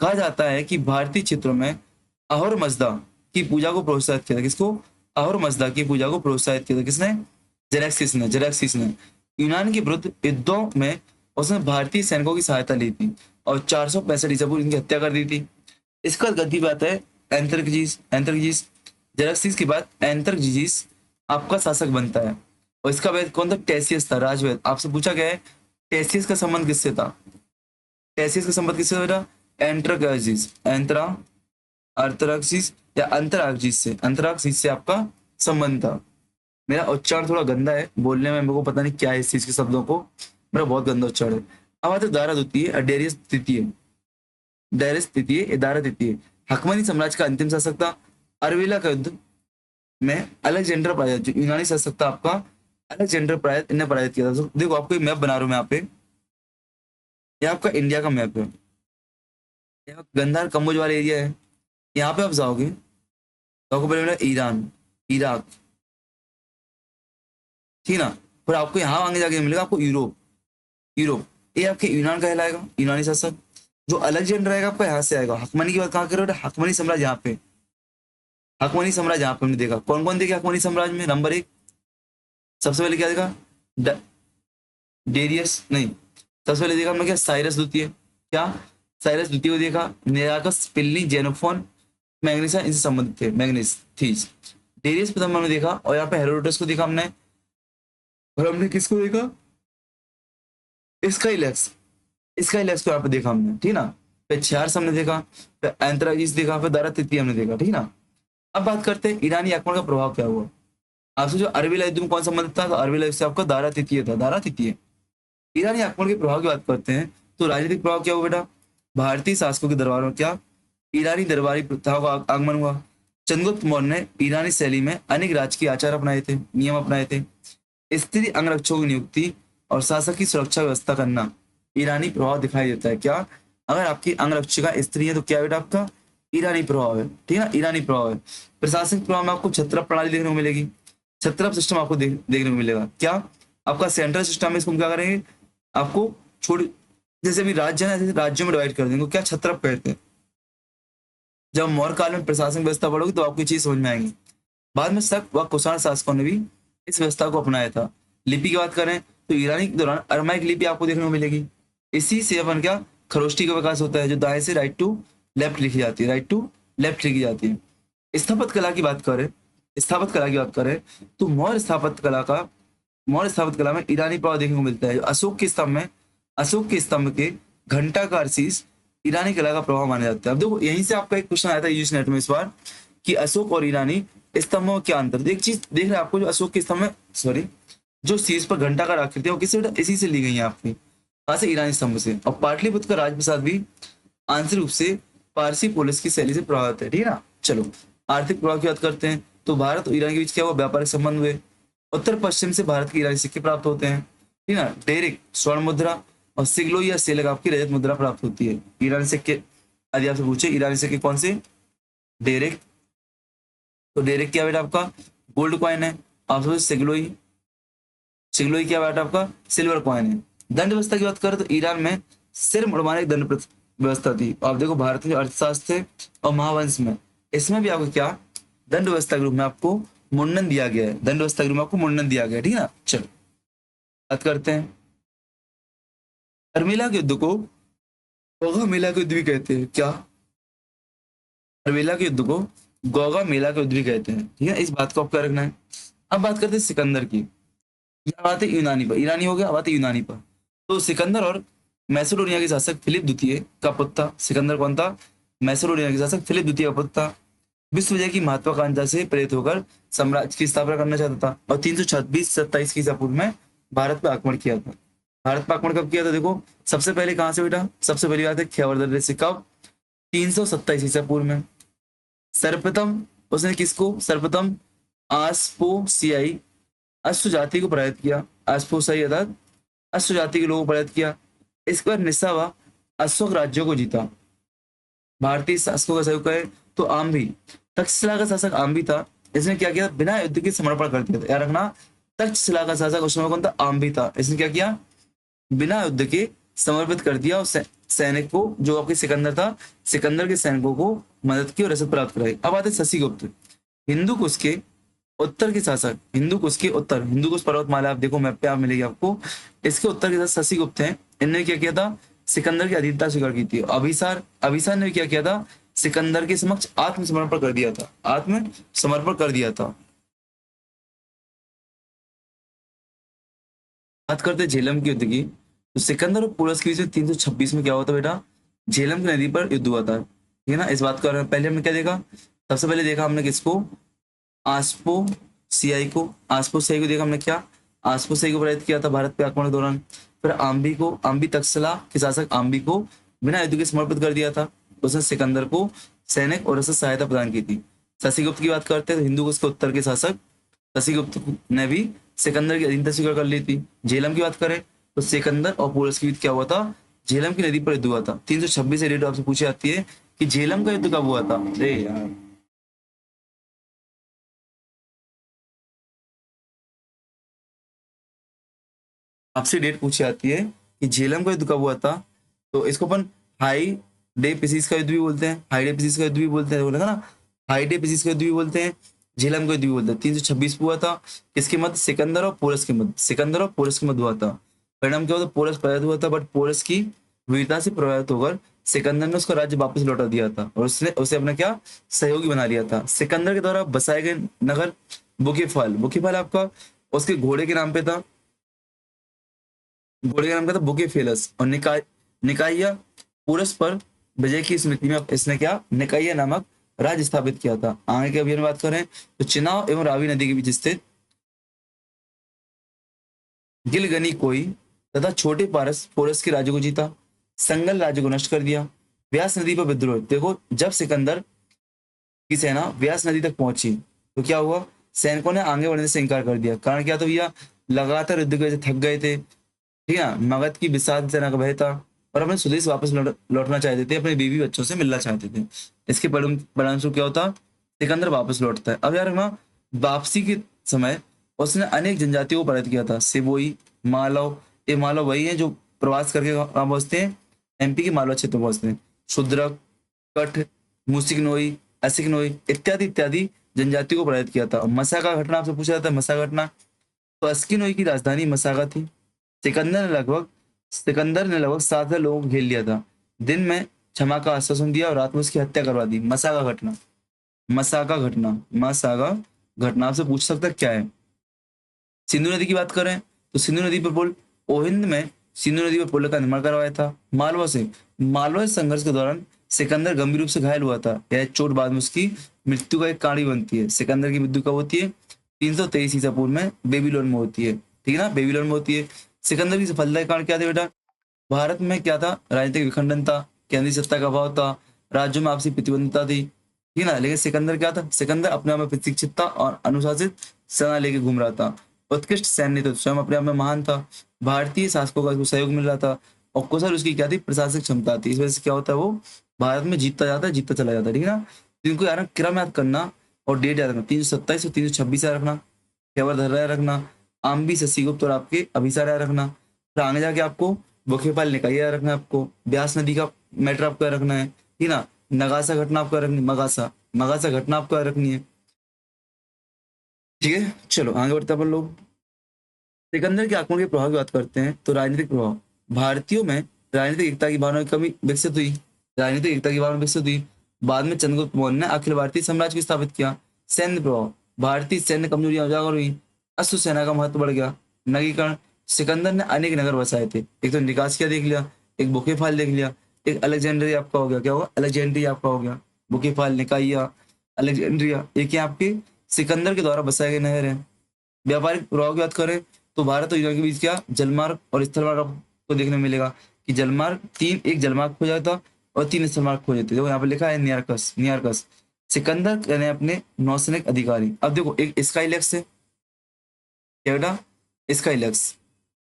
कहा जाता है कि भारतीय क्षेत्रों में अहोर मजदा की पूजा को प्रोत्साहित किया था। किसको, अहोर मजदा की पूजा को प्रोत्साहित किया था, किसने, जेरक्सिस ने, जेरक्सिस ने। यूनान के विरुद्ध युद्धों में उसने भारतीय सैनिकों की सहायता ली थी, और 465 ईसा पूर्व इनकी हत्या कर दी थी। इसका गद्दी बात है एंथरजीस, एंथरजीस। जेरक्सिस के बाद एंथरजीस आपका शासक बनता है, और इसका वैद कौन था, टेसियस था, राजवैद। आपसे पूछा गया है टेसियस का संबंध किससे था, टेसियस का संबंध किससे था बेटा, एंट्रकजिस, एंट्रा अर्थराक्सिस या अंतराक्सिस से, अंतराक्सिस से आपका संबंध था। मेरा उच्चारण थोड़ा गंदा है बोलने में, मेरे को पता नहीं क्या है इस चीज के शब्दों को, मेरा बहुत गंदा उच्चारण है। अब आते दारा द्वितीय, डेरियस तृतीय, डेरियस तृतीय, दारा तृतीय। हकमनी साम्राज्य का अंतिम शासक था। अरविला का युद्ध में अलेक्जेंडर पराजित, जो यूनानी शासक था आपका अलेक्जेंडर पराजित, इन्हें पराजित किया था। तो देखो आपको एक मैप बना रहा हूं मैं यहाँ पे, ये आपका इंडिया का मैप है, यहाँ गंधार कम्बोज वाला एरिया है। यहाँ पे आप जाओगे तो आपको पहले मिलेगा ईरान, इराक, ठीक है ना। फिर आपको यहाँ आगे जाके मिलेगा आपको यूरोप, यूरोप। ये आपके यूनान कहलाएगा, यूनानी शासक। जो अलेक्जेंडर रहेगा आपका यहाँ से आएगा। हकमनी की बात कहाँ कर रहे हो? हकमनी साम्राज्य यहाँ पे, हकमनी साम्राज्य यहाँ पे हमने देखा। कौन कौन देखे हकमनी साम्राज्य में? नंबर एक, सबसे पहले क्या देखा? डेरियस नहीं, सबसे पहले देखा हमने क्या? साइरस द्वितीय। क्या? साइरस द्वितीय को देखा। निराकस, पिल्ली, जेनोफोन, मैग्नीसा इनसे संबंधित थे, मैग्नीस थीस। डेरियस प्रथम हमने देखा, और यहाँ पे हेरोडोटस को देखा हमने, और हमने किसको देखा? स्काईलैक्स, स्काईलैक्स को यहाँ पे देखा हमने, ठीक ना। फिर छार्स हमने देखा, फिर एंथ्राइस देखा, फिर दारा तृतीय हमने देखा, ठीक ना। अब बात करते हैं ईरानी आक्रमण का प्रभाव क्या हुआ। आपसे जो अरबी युद्ध में कौन संबंधित था? तो अरबी युद्ध से आपका दारा तृतीय था, दारा तृतीय। ईरानी आक्रमण के प्रभाव की बात करते हैं तो राजनीतिक प्रभाव क्या हुआ बेटा? भारतीय शासकों के दरबार में क्या? ईरानी दरबारी प्रथाओं का आगमन हुआ। चंद्रगुप्त मौर्य ने ईरानी शैली में अनेक राजकीय आचार अपनाए थे, नियम अपनाए थे। स्त्री अंगरक्षकों की नियुक्ति और शासक की सुरक्षा व्यवस्था करना, ईरानी प्रभाव दिखाई देता है। क्या? अगर आपकी अंगरक्षिका स्त्री है तो क्या बेटा आपका? ईरानी प्रभाव है, ठीक है ना, ईरानी प्रभाव है। प्रशासनिक प्रभाव में आपको छत्रप प्रणाली देखने को मिलेगी, छत्रप सिस्टम आपको देखने को मिलेगा। क्या? आपका सेंट्रल सिस्टम में इसको हम क्या करेंगे? आपको छोड़, जैसे भी राज्य है ना, जैसे राज्यों में डिवाइड कर देंगे, क्या छत्रप कहते हैं। जब मौर्य काल में प्रशासनिक व्यवस्था पढ़ोगी तो आपको ये चीज समझ में आएंगी। बाद में शक व कुषाण शासकों ने भी इस व्यवस्था को अपनाया था। लिपि की बात करें तो ईरानी के दौरान अरमाइक लिपि आपको देखने को मिलेगी। इसी से अपन क्या? खरोष्टी का विकास होता है, जो दाएं से राइट टू लेफ्ट लिखी जाती है, राइट टू लेफ्ट लिखी जाती है। स्थापत्य कला की बात करें, स्थापत्य कला की बात करें तो मौर्य स्थापत्य कला में ईरानी प्रभाव देखने को मिलता है। जो अशोक के स्तंभ में, अशोक के स्तंभ के घंटाकार शीश ईरानी कला का प्रभाव माना जाता है। अब देखो यहीं से आपका एक क्वेश्चन आया था यूजी नेट में इस बार, कि अशोक और ईरानी स्तंभों में क्या अंतर। एक चीज देख रहे हैं आपको, जो अशोक के स्तंभ में, सॉरी, जो शीर्ष पर घंटाकार आकृति है वो किससे बेटा? इसी से ली गई है आपकी, कहाँ से? ईरानी स्तंभ से। और पाटलिपुत्र का राजप्रसाद भी आंशिक रूप से पारसी पोलिस की शैली से प्रभावित है, ठीक है ना। चलो आर्थिक प्रभाव की बात करते हैं तो भारत और ईरान के बीच क्या हुआ? व्यापारिक संबंध हुए। उत्तर पश्चिम से भारत के ईरानी सिक्के प्राप्त होते हैं, ठीक है ना। डेरिक स्वर्ण मुद्रा और सिग्लो या सेलग आपकी रजत मुद्रा प्राप्त होती है। ईरानी सिक्के, यदि आपसे पूछे ईरानी सिक्के कौन से? डेरिक, तो डेरिक क्या बेटा आपका? गोल्ड कॉइन है। आपसे सिग्लोई, सिग्लोई क्या बेटा आपका? सिल्वर कॉइन है। दंड व्यवस्था की बात करें तो ईरान में सिर मुड़वाने की दंड व्यवस्था थी। आप देखो भारत में जो अर्थशास्त्र थे और महावंश में, इसमें भी आपको क्या? दंड व्यवस्था के रूप में आपको मुंडन दिया गया है, दंड व्यवस्था के रूप में आपको मुंडन दिया गया है, ठीक है ना। चलो बात करते हैं अर्मिला के युद्ध को गोगा मेला के युद्ध भी कहते हैं। क्या? अर्मिला के युद्ध को गोगा मेला के युद्ध भी कहते हैं, ठीक है। इस बात को आपको क्या रखना है। अब बात करते हैं सिकंदर की। यह बात है यूनानी पर, ईरानी हो गया, अब बात है यूनानी पर। तो सिकंदर और मैसेडोनिया के शासक फिलिप द्वितीय का पुत्र था। सिकंदर कौन था? मैसेडोनिया के शासक फिलिप द्वितीय का पुत्र था। विश्व विजय की महत्वाकांक्षा से प्रेरित होकर साम्राज्य की स्थापना करना चाहता था, और 326-27 की ईसा पूर्व में भारत पर आक्रमण किया था। भारत पर आक्रमण कब किया था? देखो सबसे पहले कहाँ से बेटा? सबसे पहली बात है खैबर दर्रे से। कब? 327 ईसा पूर्व में। सर्वप्रथम उसने किसको? सर्वप्रथम आस्पोसियाई अश्व जाति को पराजित किया। अस्पृश्य अर्थात अश्व जाति के लोगों को पराजित किया। इस पर निस्सावा अशोक राज्यों को जीता। भारतीय शासकों का सहयोग है तो आम्भी, तक्षशिला का शासक आम्भी था। इसने क्या किया? बिना युद्ध के समर्पण कर दिया था। याद रखना, तक्षशिला का शासक उस समय कौन था? आम्भी था। इसने क्या किया? बिना युद्ध के समर्पित कर दिया, और सैनिक को, जो आपके सिकंदर था, सिकंदर के सैनिकों को मदद की और रसद प्राप्त कराई। अब आते शशिगुप्त, हिंदू कुश के उत्तर के शासक। हिंदू कुश के उत्तर, हिंदू कुश पर्वतमाला आप देखो मैप पे आप मिलेगी आपको, इसके उत्तर के साथ शशिगुप्त हैं। इन्होंने क्या किया था? सिकंदर की अधीनता स्वीकार की थी। अभिसार, अभिसार ने क्या किया था? सिकंदर के समक्ष आत्मसमर्पण कर दिया था, आत्मसमर्पण कर दिया था। बात करते हैं झेलम के युद्ध की। तो सिकंदर और पोरस के बीच में 326 में क्या हुआ था बेटा? झेलम की नदी पर युद्ध हुआ था, ठीक है ना। इस बात को पहले हमने क्या देखा? सबसे पहले देखा हमने किसको? आस्पो सियाई को। आस्पो सियाई को देखा हमने, क्या? आस्पो सियाई को पराजित किया था भारत पे आक्रमण के दौरान। फिर आम्बी को, आम्बी तक्षशिला के शासक आम्बी को बिना युद्ध के समर्पित कर दिया था। उसने सिकंदर को सैनिक और रसद सहायता प्रदान की थी। शशिगुप्त की बात करते हैं तो हिंदू कुश के उत्तर के शासक शशिगुप्त ने भी सिकंदर की अधीनता स्वीकार कर ली थी। झेलम की बात करें तो सिकंदर और पोरस के बीच क्या हुआ था? झेलम की नदी पर युद्ध हुआ था। 326 से डेट आपसे पूछी जाती है कि झेलम का युद्ध कब हुआ था। अरे यार, आपसे डेट पूछी जाती है कि झेलम का युद्ध कब हुआ था, तो इसको अपन हाई डे पीसीस का युद्ध भी बोलते हैं, हाई डे पीसीस का युद्ध भी बोलते हैं, बोला था ना, हाई डे पीसीस का युद्ध भी बोलते हैं, झेलम का युद्ध भी बोलते हैं। 326 हुआ था, किसके मध्य, सिकंदर और पोरस के मध्य, सिकंदर और पोरस के मध्य हुआ था। परिणाम क्या हुआ था, पोरस पराजित हुआ था, बट पोरस की वीरता से प्रभावित होकर सिकंदर ने उसका राज्य वापस लौटा दिया था और उसने उसे अपना क्या सहयोगी बना लिया था। सिकंदर के द्वारा बसाए गए नगर बुकेफाल, बुकेफाल आपका उसके घोड़े के नाम पे था, घोड़े का नाम क्या था, बुकेफेलस। और निकाइया पुरस पर विजय की स्मृति में इसने क्या निकाइया नामक राज्य स्थापित किया था। आगे के अभियान बात करें तो चिनाव एवं रावी नदी के बीच स्थित गिलगनी कोई तथा छोटे पारस पोरस के राज्य को जीता, संगल राज्य को नष्ट कर दिया। व्यास नदी पर विद्रोह, देखो जब सिकंदर की सेना व्यास नदी तक पहुंची तो क्या हुआ, सैनिकों ने आगे बढ़ने से इनकार कर दिया। कारण क्या था भैया, लगातार युद्ध के वजह से थक गए थे, ठीक है, मगध की विशाल सेना का भय था और अपने स्वदेश वापस लौटना चाहते थे, अपने बीवी बच्चों से मिलना चाहते थे। इसके परिणामस्वरूप क्या होता, सिकंदर वापस लौटता है। अब यार वहाँ वापसी के समय उसने अनेक जनजातियों को पराजित किया था, सिबोई, मालव, ये मालव वही है जो प्रवास करके कहाँ पहुंचते हैं, एमपी के मालवा क्षेत्र में पहुंचते हैं। शूद्रक, कठ, मुसिकनोई, असिकनोई इत्यादि इत्यादि जनजातियों को पराजित किया था। मसाका घटना आपसे पूछा जाता है, मसाका घटना, तो अस्किनोई की राजधानी मसागा थी। सिकंदर ने लगभग 7,000 लोगों को घेर लिया था। दिन में क्षमा का आश्वासन दिया और रात में उसकी हत्या करवा दी। मसागा घटना, मसागा घटना, मसागा घटना आपसे पूछ सकता है क्या है। सिंधु नदी की बात करें तो सिंधु नदी पर पुल, ओहिंद में सिंधु नदी पर पुल का निर्माण करवाया था। मालवा से संघर्ष के दौरान सिकंदर गंभीर रूप से घायल हुआ था, यह चोट बाद में उसकी मृत्यु का एक कारण भी बनती है। सिकंदर की मृत्यु कब होती है, 323 ईसा पूर्व में बेबीलोन में होती है, ठीक है ना, बेबीलोन में होती है। सिकंदर की सफलता के कारण क्या थे बेटा, भारत में क्या था, राजनीतिक विखंडन था, केंद्रीय सत्ता का अभाव था, राज्यों में आपसी प्रतिबद्धता थी, ठीक है ना। लेकिन सिकंदर क्या था, सिकंदर अपने आप में प्रशिक्षित था और अनुशासित सेना लेके घूम रहा था। उत्कृष्ट सैन्य तो स्वयं अपने आप में महान था, भारतीय शासकों का उसको सहयोग मिल रहा था और कुशल उसकी क्या थी, प्रशासनिक क्षमता थी। इस वजह से क्या होता है, वो भारत में जीतता जाता है, जीतता चला जाता है, ठीक है ना। तो इनको यार क्रम याद करना और डेट याद रखना, 327 और 326 याद रखना, खैबर धर याद रखना, आम्बी शशि गुप्त और आपके अभिसार याद रखना। फिर आगे जाके आपको बुखेपाल निकाय याद रखना है, आपको ब्यास नदी का मैटर आपको याद रखना है, ठीक है ना। नगासा घटना आपको याद रखनी, मगासा मगासा घटना आपको याद रखनी है, ठीक है। चलो आगे बढ़ते हैं अपन लोग। सिकंदर के आक्रमण के प्रभाव की बात करते हैं तो राजनीतिक प्रभाव, भारतीयों में राजनीतिक एकता की भावना की कमी विकसित हुई, राजनीतिक एकता की भावना विकसित हुई। बाद में चंद्रगुप्त मौर्य ने अखिल भारतीय साम्राज्य को स्थापित किया। सैन्य प्रभाव, भारतीय सैन्य कमजोरियां उजागर हुई, अश्व सेना का महत्व बढ़ गया। नगरीकरण, सिकंदर ने अनेक नगर बसाए थे, एक तो निकासिया देख लिया, एक बुकेफाल देख लिया, एक अलेक्जेंड्रिया आपका हो गया, क्या होगा, अलेक्जेंड्रिया आपका हो गया, बुकेफाल, निकाइया, अलेक्जेंड्रिया, एक ही आपके सिकंदर के द्वारा बसाए गए नहर है। व्यापारिक प्रभाव की बात करें तो भारत और यूनान के बीच क्या जलमार्ग और स्थलमार्ग आपको देखने को मिलेगा कि जलमार्ग एक जलमार्ग खो जाता और 3 स्थलमार्ग खो जाते। देखो यहाँ पे लिखा है नियारकस, नियारकस। सिकंदर ने अपने नौसैनिक अधिकारी, अब देखो एक स्काईलैक्स है, क्या बेटा, स्काईलैक्स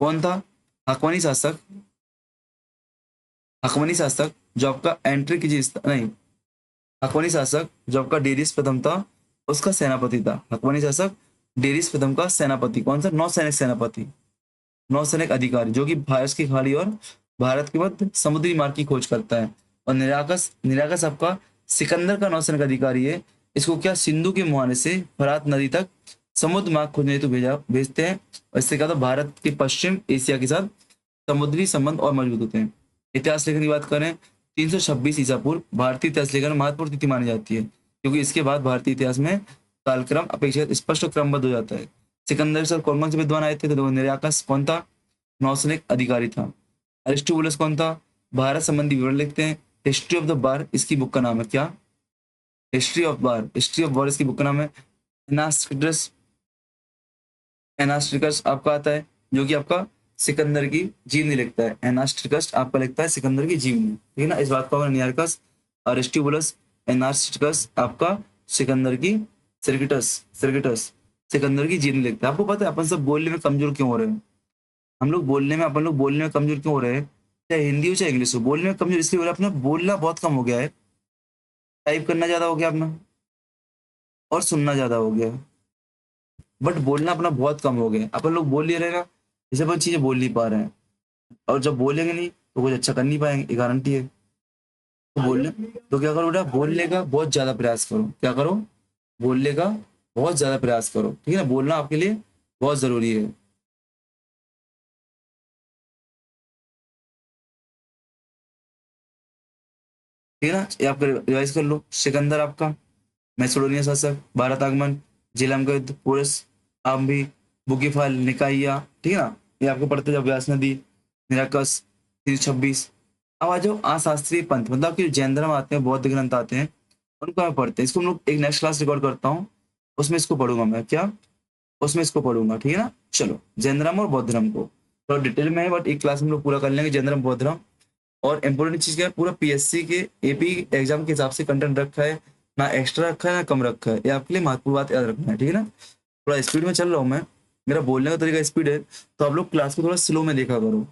कौन था, हकवानी शासक, हकवानी शासक जो आपका एंट्री की नहीं, हकवानी शासक जो आपका डेरियस प्रथम था उसका सेनापति था। हकवानी शासक डेरियस प्रथम का सेनापति, कौन सा, नौसैनिक सेनापति, नौसैनिक अधिकारी जो कि भारत की खाड़ी और भारत के मध्य समुद्री मार्ग की खोज करता है। और निराकस, निराकस आपका सिकंदर का नौसैनिक अधिकारी है। इसको क्या सिंधु के मुहाने से फरात नदी तक समुद्र मार्ग खोजने हेतु भेजते हैं और इससे क्या होता है, भारत के पश्चिम एशिया के साथ समुद्री संबंध और मजबूत होते हैं। इतिहास लेखन की बात करें, 326 ईसा पूर्व भारतीय इतिहास लेखन में महत्वपूर्ण तिथि मानी जाती है क्योंकि इसके बाद भारतीय इतिहास में कालक्रम अपेक्षाकृत स्पष्ट और क्रमबद्ध हो जाता है। सिकंदर के साथ कौन कौन से विद्वान आए थे, तो देखो निराकस कौन था, नौसैनिक अधिकारी था। अरिस्टोबुलस कौन था, भारत संबंधी विवरण लिखते हैं। हिस्ट्री ऑफ द बार इसकी बुक का नाम है, क्या, history of bar, history of बार इसकी बुक का नाम है। एनास्टिकस, एनास्टिकस आपका आता है जो कि आपका सिकंदर की जीवनी लिखता है। एनास्टिकस आपका लिखता है सिकंदर की जीवनी, ठीक है ना। इस बात को अगर नियारकस, अरिस्टोबुलस, एनास्टिकस आपका सिकंदर की, सिरगिटस, सिरगिटस सिकंदर की जीवनी लिखता है। आपको पता है अपन सब बोलने में कमजोर क्यों हो रहे हैं, हम लोग बोलने में, अपन लोग बोलने में कमजोर क्यों हो रहे हैं, चाहे हिंदी हो चाहे इंग्लिश हो, बोलने में कमजोर इसलिए हो रहा है अपना बोलना बहुत कम हो गया है, टाइप करना ज्यादा हो गया अपना और सुनना ज्यादा हो गया, बट बोलना अपना बहुत कम हो गया। अपन लोग बोल नहीं रहे ना, जैसे अपन चीजें बोल नहीं पा रहे हैं। और जब बोलेंगे नहीं तो कुछ अच्छा कर नहीं पाएंगे, ये गारंटी है। तो बोलने, तो क्या करो बेटा, बोलने का बहुत ज्यादा प्रयास करो। क्या करो? बोलने का बहुत ज्यादा प्रयास करो, ठीक है ना। बोलना आपके लिए बहुत जरूरी है। ठीक है ना, ये आप रिवाइज कर लो। सिकंदर आपका मैसेडोनिया शासक, भारत आगमन, झेलम का युद्ध, पोरस, आम्भी, बुकीफाल, निकाइया, ठीक है ना। ये आपको पढ़ते जब व्यास नदी, निराकस, 326। अब आ जाओ अशास्त्रीय पंथ, मतलब कि जैन धर्म आते हैं, बौद्ध ग्रंथ आते हैं, उनको मैं पढ़ते हैं। इसको हम लोग एक नेक्स्ट क्लास रिकॉर्ड करता हूँ, उसमें इसको पढ़ूंगा मैं। क्या? उसमें इसको पढ़ूंगा, ठीक है ना। चलो, जैन धर्म और बौद्ध धर्म को थोड़ा डिटेल में है, बट एक क्लास में हम लोग पूरा कर लेंगे जैन धर्म बौद्ध धर्म। और इम्पोर्टेंट चीज क्या है, पूरा पीएससी के एपी एग्जाम के हिसाब से कंटेंट रखा है, ना एक्स्ट्रा रखा है ना कम रखा है। ये आपके लिए महत्वपूर्ण बात याद रखना है, ठीक है ना। थोड़ा स्पीड में चल रहा हूँ मैं, मेरा बोलने का तरीका स्पीड है, तो आप लोग क्लास को थोड़ा स्लो में देखा करो।